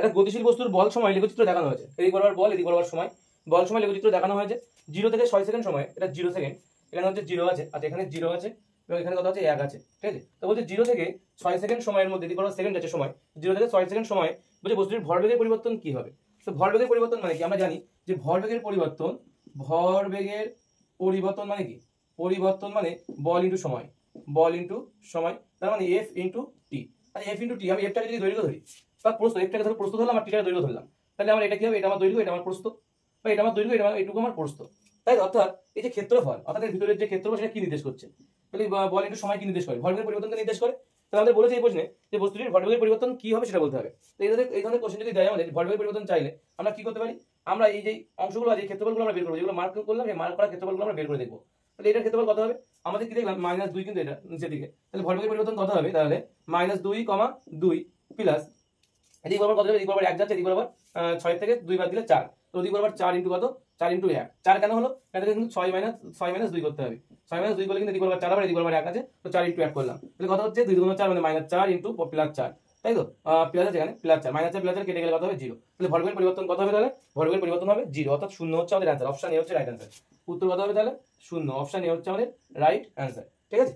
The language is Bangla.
একটা গতিশীল বস্তুর বল সময় লেখচিত্র দেখানো হয়েছে, এদিক বরাবর বল, এদিক বরাবর সময়, বল সময় লেখচিত্র দেখানো হয়েছে 0 থেকে 6 সেকেন্ড সময়, এটা 0 সেকেন্ড, এখানে হচ্ছে 0 আছে, আচ্ছা এখানে 0 আছে এবং এখানে কত আছে 1 আছে, ঠিক আছে। তো বলছে 0 থেকে 6 সেকেন্ড সময়ের মধ্যে, এদিক বরাবর সেকেন্ড আছে সময়, 0 থেকে 6 সেকেন্ড সময় বলছে বস্তুটির ভরবেগের পরিবর্তন কি হবে। তো ভরবেগের পরিবর্তন মানে কি, আমরা জানি যে ভরবেগের পরিবর্তন মানে কি, পরিবর্তন মানে বল ইন্টু সময়, বল ইন্টু সময়, তার মানে এফ ইন্টু টি। আর এফ ইন্টু টি, আমি এফটাকে যদি দৈর্ঘ্য ধরি বা প্রস্থ, এফটাকে ধরো প্রস্থ ধরলাম আর টিটাকে দৈর্ঘ্য ধরলাম, তাহলে আমার এটা কি হবে, এটা আমার দৈর্ঘ্য, এটা আমার প্রস্থ, বা এটা আমার দৈর্ঘ্য, এটা এটুকু আমার প্রস্থ, তাই অর্থাৎ এই যে ক্ষেত্রফল, অর্থাৎ এর ভিতরের যে ক্ষেত্রফল সেটা কি নির্দেশ করছে, তাহলে বল ইন্টু সময় কি নির্দেশ করে, ভরবেগের পরিবর্তনকে নির্দেশ করে। তাহলে আমাদের বলেছে এই প্রশ্নে যে বস্তুটির ভরবেগের পরিবর্তন কি হবে সেটা বলতে হবে। তো এই ধরনের কোশ্চেন যদি দেয় আমাদের ভরবেগের পরিবর্তন চাইলে আমরা কি করতে পারি, আমরা এই যে অংশগুলো আছে, এই ক্ষেত্রফলগুলো আমরা বের করবো, যেগুলো মার্ক করলাম সেই মার্ক করা ক্ষেত্রফলগুলো আমরা বের করে দেখবো। তাহলে এটার ক্ষেত্রফল কত হবে, আমাদের কি দেখলাম -2, কিন্তু এটা নিচের দিকে, তাহলে ভরবেগের পরিবর্তন কত হবে, তাহলে -2,2 প্লাস এদিক বরাবর কত যাবে, এদিক বরাবর 1 যাচ্ছে, এদিক বরাবর 6 থেকে 2 বাদ দিলে 4, তো ওদিক বরাবর 4 ইন্টু কত, 4 ইন্টু 1, 4 কেন হলো, এটা কিন্তু 6 - 2 করতে হবে, 6 - 2 করলে কিন্তু এদিক বরাবর 4 আবার, এদিক বরাবর 1 আছে, তো 4 ইন্টু 1 করলাম, তাহলে কত হচ্ছে 2 × 4 মানে -4 ইন্টু +4, তাই তো, প্লাস আছে এখানে +4, -4 কেটে গেলে কত হবে 0, তাহলে ভরবেগের পরিবর্তন কত হবে, তাহলে ভরবেগের পরিবর্তন হবে 0, অর্থাৎ 0 হচ্ছে আমাদের অ্যান্সার, অপশন এ হচ্ছে রাইট অ্যান্সার। উত্তর কত হবে তাহলে 0, অপশন এ হচ্ছে আমাদের রাইট অ্যান্সার, ঠিক আছে।